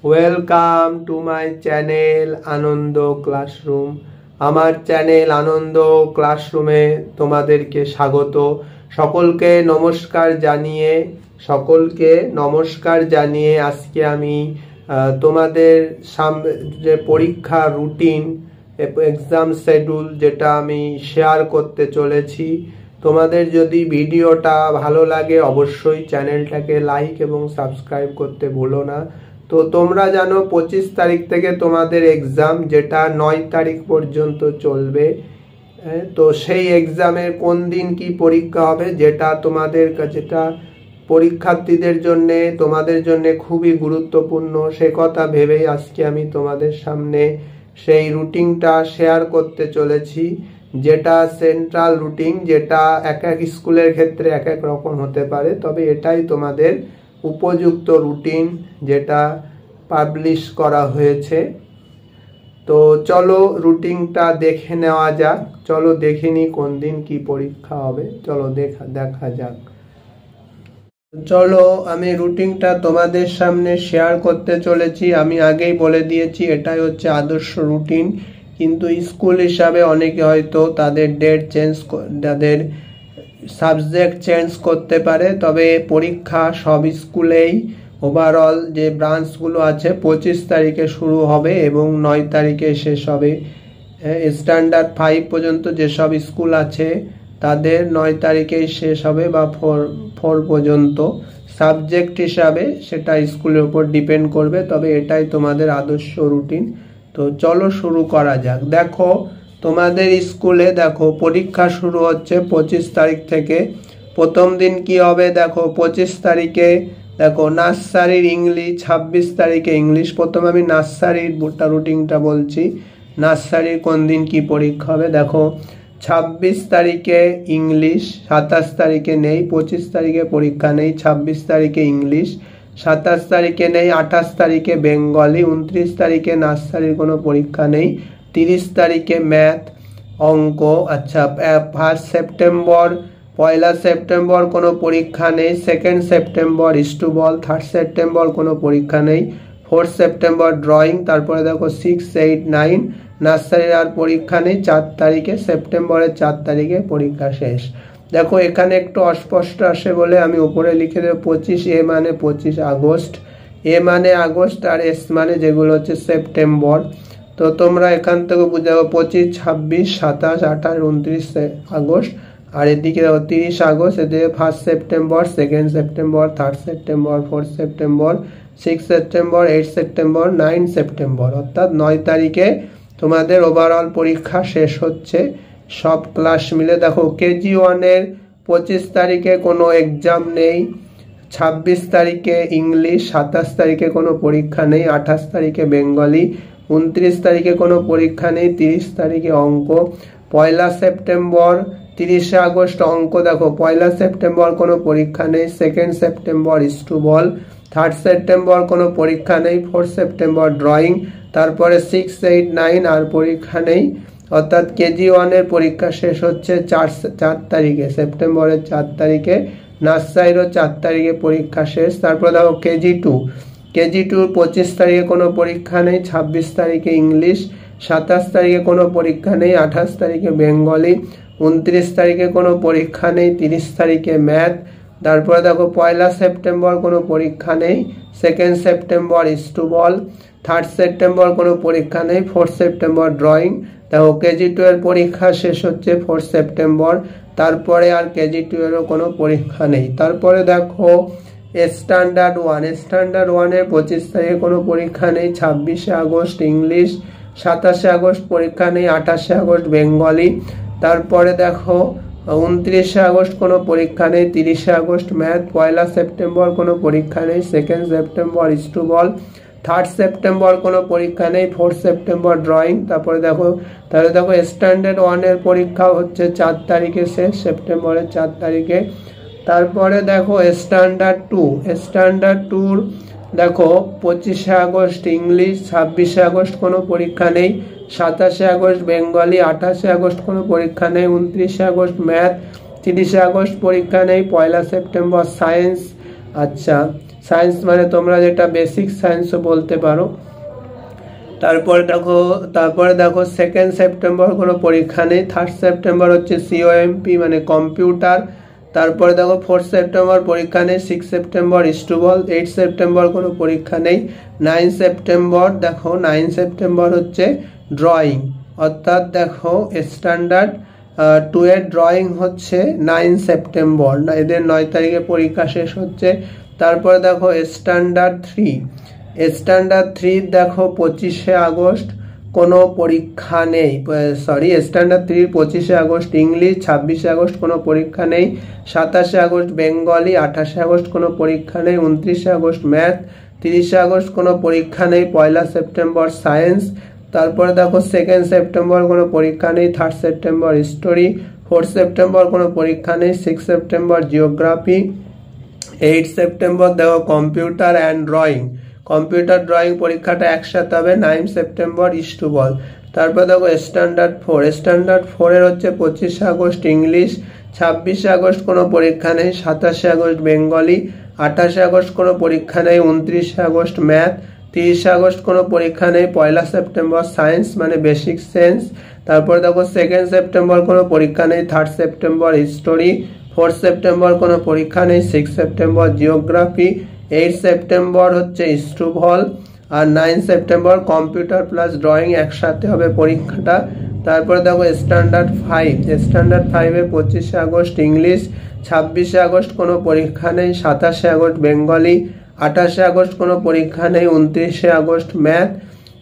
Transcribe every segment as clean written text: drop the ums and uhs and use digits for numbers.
Welcome to my channel Ananda classroom. আমার channel Ananda ক্লাসরুমে তোমাদেরকে স্বাগত। সকলকে নমস্কার জানিয়ে আজকে আমি তোমাদের সামনে যে পরীক্ষা রুটিন এক্সাম শিডিউল যেটা আমি শেয়ার করতে চলেছি। তোমাদের যদি ভিডিওটা ভালো লাগে অবশ্যই চ্যানেলটাকে লাইক এবং সাবস্ক্রাইব করতে ভুলো না। তো তোমরা জানো 25 তারিখ থেকে তোমাদের এক্সাম, যেটা 9 তারিখ পর্যন্ত চলবে। তো সেই এক্সামের কোন দিন কি পরীক্ষা হবে, যেটা পরীক্ষার্থীদের জন্য তোমাদের জন্য খুবই গুরুত্বপূর্ণ, সে কথা ভেবেই আজকে আমি তোমাদের সামনে সেই রুটিনটা শেয়ার করতে চলেছি, যেটা সেন্ট্রাল রুটিন, যেটা এক এক স্কুলের ক্ষেত্রে এক এক রকম হতে পারে, তবে এটাই তোমাদের উপযুক্ত রুটিন যেটা পাবলিশ করা হয়েছে। তো চলো রুটিনটা দেখে নেওয়া যাক। চলো দেখে নি কোন দিন কি পরীক্ষা হবে। চলো দেখা যাক। চলো আমি রুটিনটা তোমাদের সামনে শেয়ার করতে চলেছি। আমি আগেই বলে দিয়েছি এটাই হচ্ছে আদর্শ রুটিন, কিন্তু স্কুল হিসাবে অনেকে হয়তো তাদের তাদের সাবজেক্ট চেঞ্জ করতে পারে। তবে পরীক্ষা সব স্কুলেই ওভারঅল যে ব্রাঞ্চগুলো আছে 25 তারিখে শুরু হবে এবং 9 তারিখে শেষ হবে। স্ট্যান্ডার্ড 5 পর্যন্ত যেসব স্কুল আছে তাদের 9 তারিখেই শেষ হবে, বা 4 পর্যন্ত। সাবজেক্ট হিসাবে সেটা স্কুলের উপর ডিপেন্ড করবে, তবে এটাই তোমাদের আদর্শ রুটিন। তো চলো শুরু করা যাক। দেখো তোমাদের স্কুলে দেখো পরীক্ষা শুরু হচ্ছে 25 তারিখ থেকে। প্রথম দিন কি হবে দেখো, 25 তারিখে দেখো নার্সারির ইংলিশ, 26 তারিখে ইংলিশ। প্রথমে আমি নার্সারির রুটিনটা বলছি, নার্সারির কোন দিন কি পরীক্ষা হবে। দেখো 26 তারিখে ইংলিশ, 27 তারিখে নেই, 25 তারিখে পরীক্ষা নেই, 26 তারিখে ইংলিশ, 27 তারিখে নেই, 28 তারিখে বেঙ্গলি, 29 তারিখে নার্সারির কোনো পরীক্ষা নেই, 30 তারিখে ম্যাথ অঙ্ক। আচ্ছা, 1 সেপ্টেম্বর, 1 সেপ্টেম্বর কোনো পরীক্ষা নেই, 2 সেপ্টেম্বর ইস্টুবল, 3 সেপ্টেম্বর কোনো পরীক্ষা নেই, 4 সেপ্টেম্বর ড্রয়িং। তারপরে দেখো 6, 8, 9 নার্সারির আর পরীক্ষা নেই। 4 তারিখে সেপ্টেম্বরের 4 তারিখে পরীক্ষা শেষ। দেখো এখানে একটু অস্পষ্ট আসে বলে আমি উপরে লিখে দেবো 25, এ মানে 25 আগস্ট, এ মানে আগস্ট, আর এস মানে যেগুলো হচ্ছে সেপ্টেম্বর। তো তোমরা এখান থেকে বুঝে যাবো 25, 26, 27, 28, 29 আগস্ট, আর এদিকে দেখো 30 আগস্ট, এদিকে 1 September, 2 September, 3 September, 4 September, 6 September, 8 September, 9 September. অর্থাৎ 9 তারিখে তোমাদের ওভারঅল পরীক্ষা শেষ হচ্ছে সব ক্লাস মিলে। দেখো কেজি 1-এর 25 তারিখে কোনো এক্সাম নেই, 26 তারিখে ইংলিশ, 27 তারিখে কোনো পরীক্ষা নেই, 28 তারিখে বেঙ্গলি, 29 তারিখে কোনো পরীক্ষা নেই, 30 তারিখে অঙ্ক। 1 সেপ্টেম্বর, 30 আগস্ট অঙ্ক। দেখো 1 সেপ্টেম্বর কোনো পরীক্ষা নেই, 2 সেপ্টেম্বর ইস্টুবল, 3 সেপ্টেম্বর কোনো পরীক্ষা নেই, 4 সেপ্টেম্বর ড্রয়িং। তারপরে 6, 8, 9 আর পরীক্ষা নেই। অর্থাৎ কেজি 1-এর পরীক্ষা শেষ হচ্ছে 4 তারিখে, সেপ্টেম্বরের 4 তারিখে। নার্সারিরও 4 তারিখে পরীক্ষা শেষ। তারপরে দেখো কেজি 2, কেজি 2 25 তারিখে কোনো পরীক্ষা নেই, 26 তারিখে ইংলিশ, 27 তারিখে কোনো পরীক্ষা নেই, 28 তারিখে বেঙ্গলি, 29 তারিখে কোনো পরীক্ষা নেই, 30 তারিখে ম্যাথ। তারপরে দেখো 1 সেপ্টেম্বর কোনো পরীক্ষা নেই, 2 সেপ্টেম্বর ইস্টুবল, 3 সেপ্টেম্বর কোনো পরীক্ষা নেই, 4 সেপ্টেম্বর ড্রয়িং। দেখো কেজি 2 এর পরীক্ষা শেষ হচ্ছে 4 সেপ্টেম্বর। তারপরে আর কেজি 2 এরও কোনো পরীক্ষা নেই। তারপরে দেখো স্ট্যান্ডার্ড 1, স্ট্যান্ডার্ড 1-এর 25 তারিখে কোনো পরীক্ষা নেই, 26 আগস্ট ইংলিশ, 27 আগস্ট পরীক্ষা নেই, 28 আগস্ট বেঙ্গলি। তারপরে দেখো 29 আগস্ট কোনো পরীক্ষা নেই, 30 আগস্ট ম্যাথ, 1 সেপ্টেম্বর কোনো পরীক্ষা নেই, 2 সেপ্টেম্বর ইস্টুবল, 3 সেপ্টেম্বর কোনো পরীক্ষা নেই, 4 সেপ্টেম্বর ড্রয়িং। তারপরে দেখো স্ট্যান্ডার্ড 1-এর পরীক্ষা হচ্ছে 4 তারিখে শেষ, সেপ্টেম্বরের 4 তারিখে। তারপরে দেখো স্ট্যান্ডার্ড 2, স্ট্যান্ডার্ড 2 দেখো 25 আগস্ট ইংলিশ, 26 আগস্ট কোনো পরীক্ষা নেই, 27 আগস্ট বেঙ্গলি, 28 আগস্ট কোনো পরীক্ষা নেই, 29 আগস্ট ম্যাথ, 30 আগস্ট পরীক্ষা নেই, 1 সেপ্টেম্বর সায়েন্স। আচ্ছা সায়েন্স মানে তোমরা যেটা বেসিক সায়েন্সও বলতে পারো। তারপরে দেখো 2 সেপ্টেম্বর কোনো পরীক্ষা নেই। 3 সেপ্টেম্বর হচ্ছে COMP মানে কম্পিউটার। তারপরে দেখো 4 সেপ্টেম্বর পরীক্ষা নেই। 6 সেপ্টেম্বর স্টুবল। 8 সেপ্টেম্বর কোনো পরীক্ষা নেই। 9 সেপ্টেম্বর দেখো 9 সেপ্টেম্বর হচ্ছে ড্রয়িং, অর্থাৎ দেখো স্ট্যান্ডার্ড 2 এর ড্রয়িং হচ্ছে 9 সেপ্টেম্বর, এদের 9 তারিখে পরীক্ষা শেষ হচ্ছে। তারপরে দেখো স্ট্যান্ডার্ড 3 দেখো 25শে আগস্ট কোনো পরীক্ষা নেই। স্ট্যান্ডার্ড 3 25শে আগস্ট ইংলিশ, 26শে আগস্ট কোনো পরীক্ষা নেই। 27শে আগস্ট বেঙ্গলি, 28শে আগস্ট কোনো পরীক্ষা নেই। 29শে আগস্ট ম্যাথ, 30শে আগস্ট কোনো পরীক্ষা নেই। 1 সেপ্টেম্বর সায়েন্স। তারপরে দেখো 2 সেপ্টেম্বর কোনো পরীক্ষা নেই। 3 সেপ্টেম্বর হিস্টোরি। 4 সেপ্টেম্বর কোনো পরীক্ষা নেই। 6 সেপ্টেম্বর জিওগ্রাফি। 8 সেপ্টেম্বর দেখো computer and drawing, computer drawing পরীক্ষাটা একসাথে হবে। 9 সেপ্টেম্বর স্টুবল। তারপর দেখো স্ট্যান্ডার্ড 4 এর হচ্ছে 25শে আগস্ট ইংলিশ, 26শে আগস্ট কোনো পরীক্ষা নেই। 27শে আগস্ট বেঙ্গলি, 28শে আগস্ট কোনো পরীক্ষা নেই। 29শে আগস্ট ম্যাথ, 30শে আগস্ট কোনো পরীক্ষা নেই। 1 সেপ্টেম্বর সায়েন্স মানে বেসিক সায়েন্স। তারপর দেখো 2 সেপ্টেম্বর কোনো পরীক্ষা নেই। 3 সেপ্টেম্বর হিস্টোরি। 4 সেপ্টেম্বর কোনো পরীক্ষা নেই। 6 সেপ্টেম্বর জিওগ্রাফি। 8 সেপ্টেম্বর হচ্ছে স্টুবল। আর 9 সেপ্টেম্বর কম্পিউটার প্লাস ড্রয়িং একসাথে হবে পরীক্ষাটা। তারপরে দেখো স্ট্যান্ডার্ড 5 এ 25শে আগস্ট ইংলিশ, 26শে আগস্ট কোনো পরীক্ষা নেই। 27শে আগস্ট বেঙ্গলি, 28শে আগস্ট কোনো পরীক্ষা নেই। 29শে আগস্ট ম্যাথ,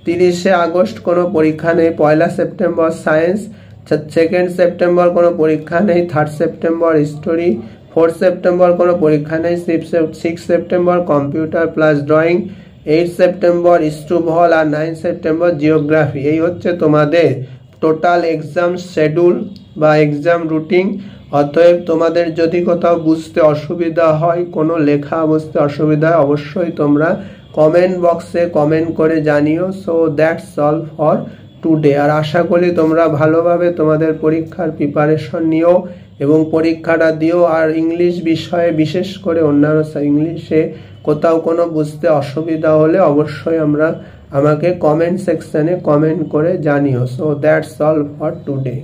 30শে আগস্ট কোনো পরীক্ষা নেই। 1 সেপ্টেম্বর সায়েন্স, 2 সেপ্টেম্বর কোনো পরীক্ষা নেই। 3 সেপ্টেম্বর হিস্টোরি। 4 সেপ্টেম্বর কোনো পরীক্ষা নেই। 6 September computer plus drawing. 8 September স্টুবল আর 9 সেপ্টেম্বর জিওগ্রাফি। এই হচ্ছে তোমাদের টোটাল এক্সাম শিডিউল বা এক্সাম রুটিন। অতএব তোমাদের যদি কোথাও বুঝতে অসুবিধা হয়, কোনো লেখা বুঝতে অসুবিধা হয়, অবশ্যই তোমরা কমেন্ট বক্সে কমেন্ট করে জানিও। So that's all for today. আর আশা করি তোমরা ভালোভাবে তোমাদের পরীক্ষার প্রিপারেশন নিও এবং পরীক্ষাটা দিও। আর ইংলিশ বিষয়ে বিশেষ করে অন্যান্য ইংলিশে কোথাও কোনো বুঝতে অসুবিধা হলে অবশ্যই আমাকে কমেন্ট সেকশনে কমেন্ট করে জানিও। So that's all for today.